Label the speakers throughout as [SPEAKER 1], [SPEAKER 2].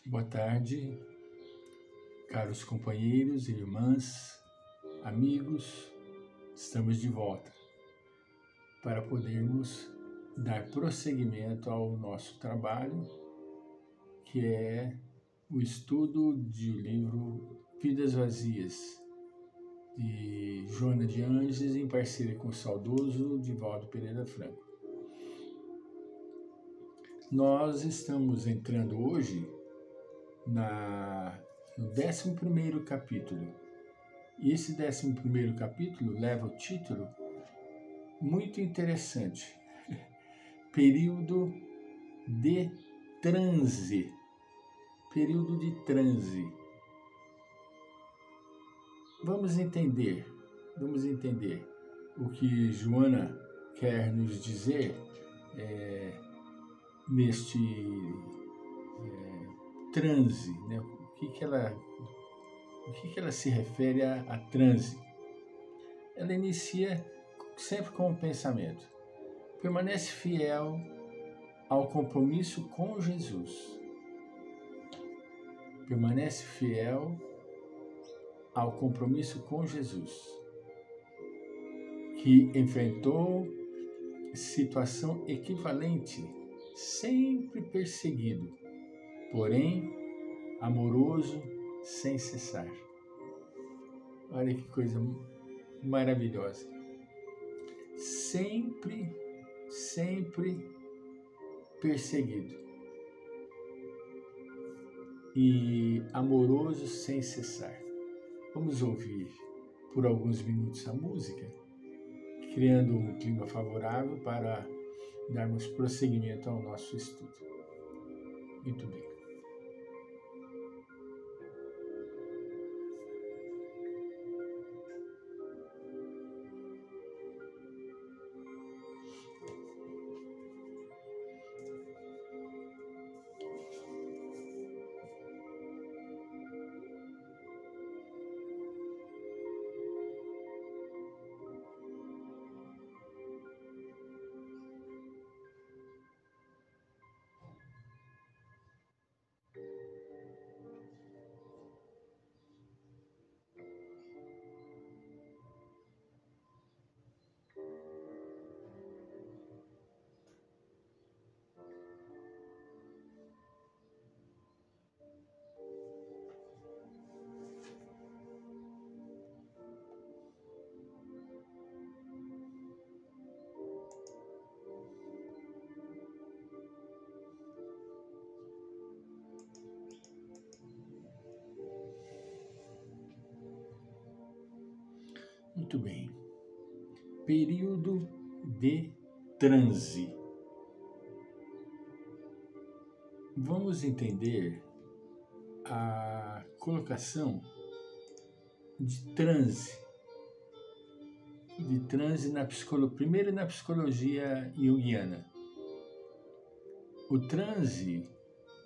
[SPEAKER 1] Boa tarde, caros companheiros, irmãs, amigos. Estamos de volta para podermos dar prosseguimento ao nosso trabalho, que é o estudo do livro Vidas Vazias, de Joana de Anges, em parceria com o saudoso Divaldo Pereira Franco. Nós estamos entrando hoje no 11º capítulo. E esse 11º capítulo leva o título muito interessante: Período de transe. Período de transe. Vamos entender o que Joana quer nos dizer neste transe, né? O que ela se refere a transe? Ela inicia sempre com o pensamento: permanece fiel ao compromisso com Jesus. Permanece fiel ao compromisso com Jesus, que enfrentou situação equivalente, sempre perseguido, porém amoroso sem cessar. Olha que coisa maravilhosa. Sempre perseguido e amoroso sem cessar. Vamos ouvir por alguns minutos a música, criando um clima favorável para darmos prosseguimento ao nosso estudo. Muito bem. Muito bem. Período de transe. Vamos entender a colocação de transe primeiro na psicologia junguiana. O transe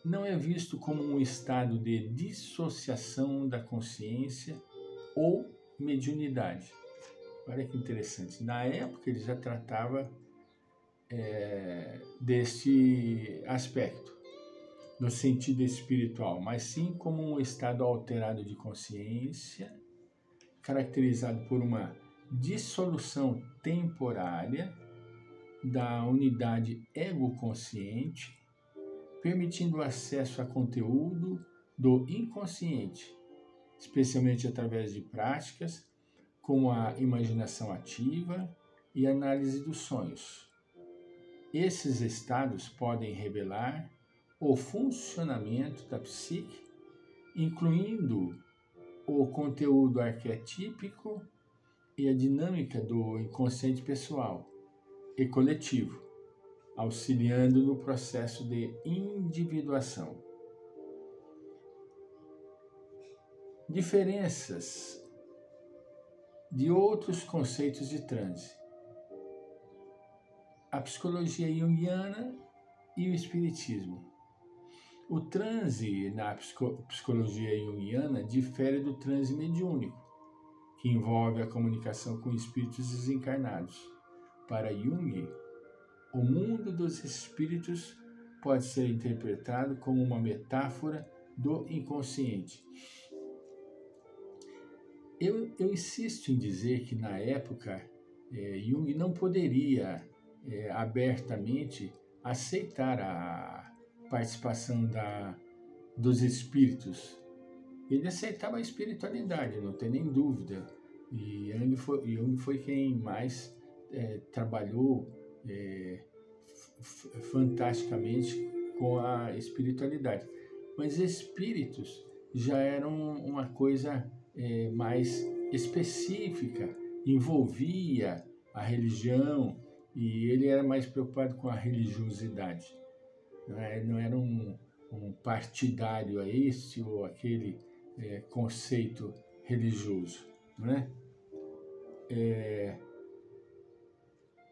[SPEAKER 1] não é visto como um estado de dissociação da consciência ou mediunidade. Olha que interessante. Na época ele já tratava deste aspecto, no sentido espiritual, mas sim como um estado alterado de consciência, caracterizado por uma dissolução temporária da unidade ego-consciente, permitindo o acesso a conteúdo do inconsciente, especialmente através de práticas como a imaginação ativa e análise dos sonhos. Esses estados podem revelar o funcionamento da psique, incluindo o conteúdo arquetípico e a dinâmica do inconsciente pessoal e coletivo, auxiliando no processo de individuação. Diferenças de outros conceitos de transe: a psicologia junguiana e o espiritismo. O transe na psicologia junguiana difere do transe mediúnico, que envolve a comunicação com espíritos desencarnados. Para Jung, o mundo dos espíritos pode ser interpretado como uma metáfora do inconsciente. Eu insisto em dizer que, na época, Jung não poderia abertamente aceitar a participação dos espíritos. Ele aceitava a espiritualidade, não tem nem dúvida. E Jung foi quem mais trabalhou fantasticamente com a espiritualidade. Mas espíritos já eram uma coisa mais específica, envolvia a religião, e ele era mais preocupado com a religiosidade. Não era um partidário a esse ou aquele conceito religioso. Não é?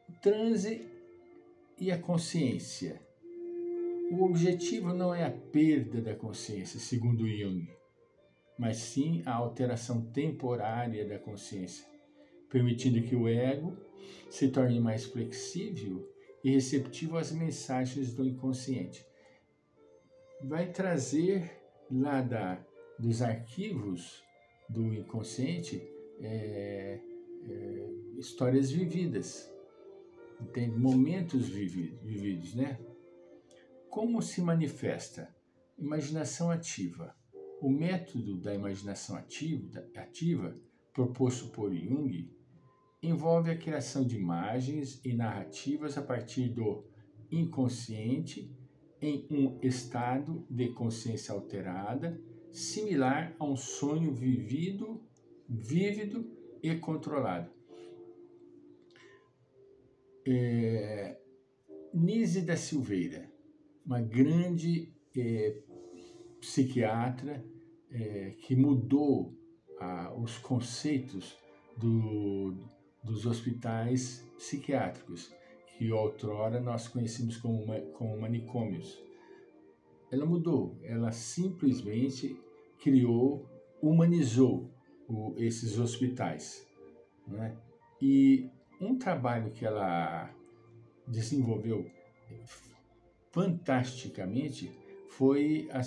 [SPEAKER 1] O transe e a consciência. O objetivo não é a perda da consciência, segundo Jung, mas sim a alteração temporária da consciência, permitindo que o ego se torne mais flexível e receptivo às mensagens do inconsciente. Vai trazer lá dos arquivos do inconsciente histórias vividas, entende? Momentos vividos, né? Como se manifesta? Imaginação ativa. O método da imaginação ativa proposto por Jung, envolve a criação de imagens e narrativas a partir do inconsciente em um estado de consciência alterada, similar a um sonho vívido e controlado. Nise da Silveira, uma grande psiquiatra que mudou os conceitos dos hospitais psiquiátricos, que outrora nós conhecemos como manicômios. Ela mudou, ela simplesmente humanizou esses hospitais, né? E um trabalho que ela desenvolveu fantasticamente foi a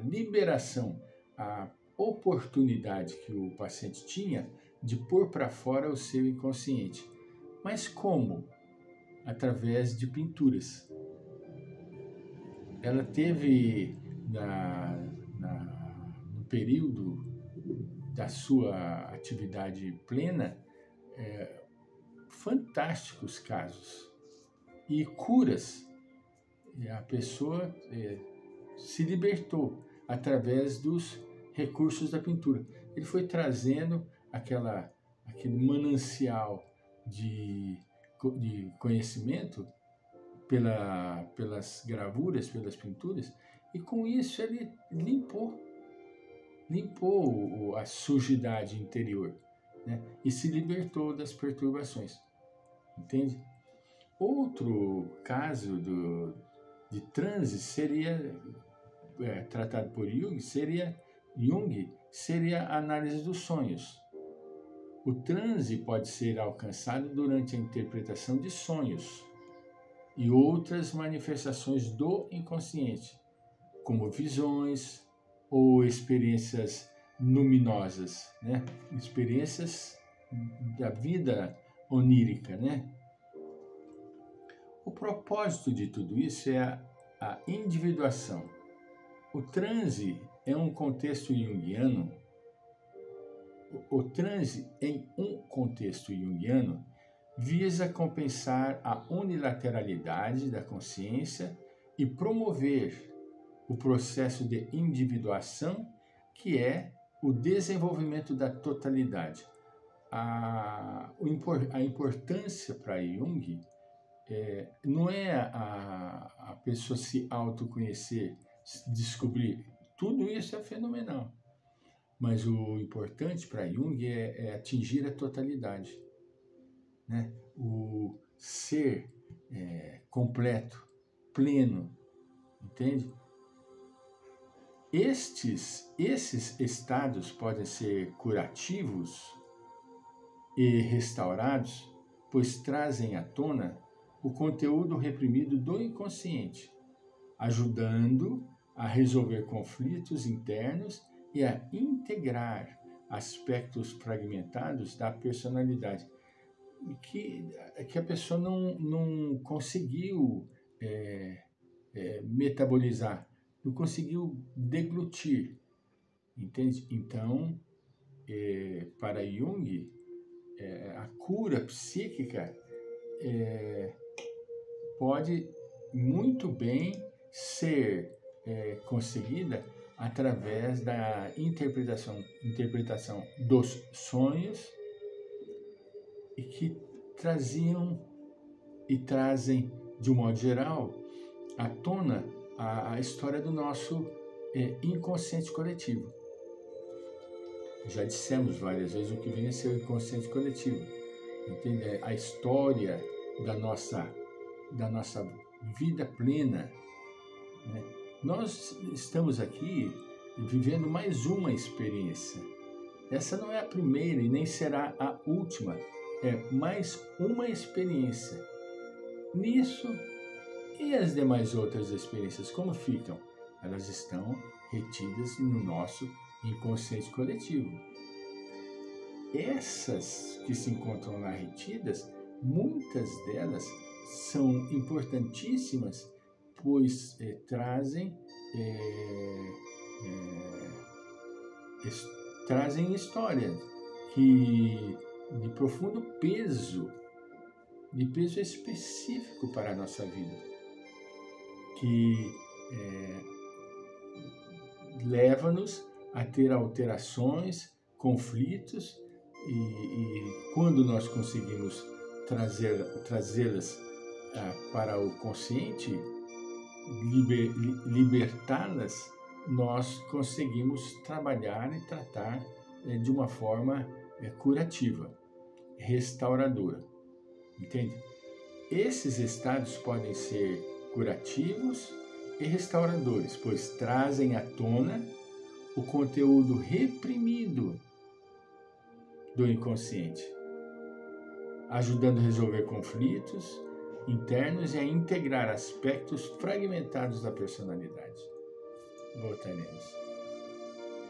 [SPEAKER 1] liberação, a oportunidade que o paciente tinha de pôr para fora o seu inconsciente. Mas como? Através de pinturas. Ela teve, no período da sua atividade plena, fantásticos casos e curas. A pessoa se libertou através dos recursos da pintura. Ele foi trazendo aquele manancial de conhecimento pelas gravuras, pelas pinturas, e com isso ele limpou a sujidade interior, né? E se libertou das perturbações. Entende? Outro caso de transe seria tratado por Jung, seria a análise dos sonhos. O transe pode ser alcançado durante a interpretação de sonhos e outras manifestações do inconsciente, como visões ou experiências luminosas, né? Experiências da vida onírica, né? O propósito de tudo isso é a individuação. O transe é um contexto junguiano. O transe em um contexto junguiano visa compensar a unilateralidade da consciência e promover o processo de individuação, que é o desenvolvimento da totalidade. A importância para Jung não é a pessoa se autoconhecer, se descobrir. Tudo isso é fenomenal. Mas o importante para Jung é atingir a totalidade, né? O ser completo, pleno, entende? Esses estados podem ser curativos e restaurados, pois trazem à tona o conteúdo reprimido do inconsciente, ajudando a resolver conflitos internos e a integrar aspectos fragmentados da personalidade que a pessoa não conseguiu metabolizar, não conseguiu deglutir, entende? Então, para Jung, a cura psíquica pode muito bem ser conseguida através da interpretação dos sonhos e que traziam e trazem, de um modo geral, à tona a história do nosso inconsciente coletivo. Já dissemos várias vezes o que vem a ser o inconsciente coletivo. Entende? A história da nossa vida plena, né? Nós estamos aqui vivendo mais uma experiência. Essa não é a primeira e nem será a última. É mais uma experiência. Nisso, e as demais outras experiências, como ficam? Elas estão retidas no nosso inconsciente coletivo. Essas que se encontram lá retidas, muitas delas são importantíssimas, pois trazem histórias de profundo peso, de peso específico para a nossa vida, que leva-nos a ter alterações, conflitos, e quando nós conseguimos trazê-las para o consciente, libertá-las, nós conseguimos trabalhar e tratar de uma forma curativa, restauradora. Entende? Esses estados podem ser curativos e restauradores, pois trazem à tona o conteúdo reprimido do inconsciente, ajudando a resolver conflitos internos e a integrar aspectos fragmentados da personalidade. Voltaremos.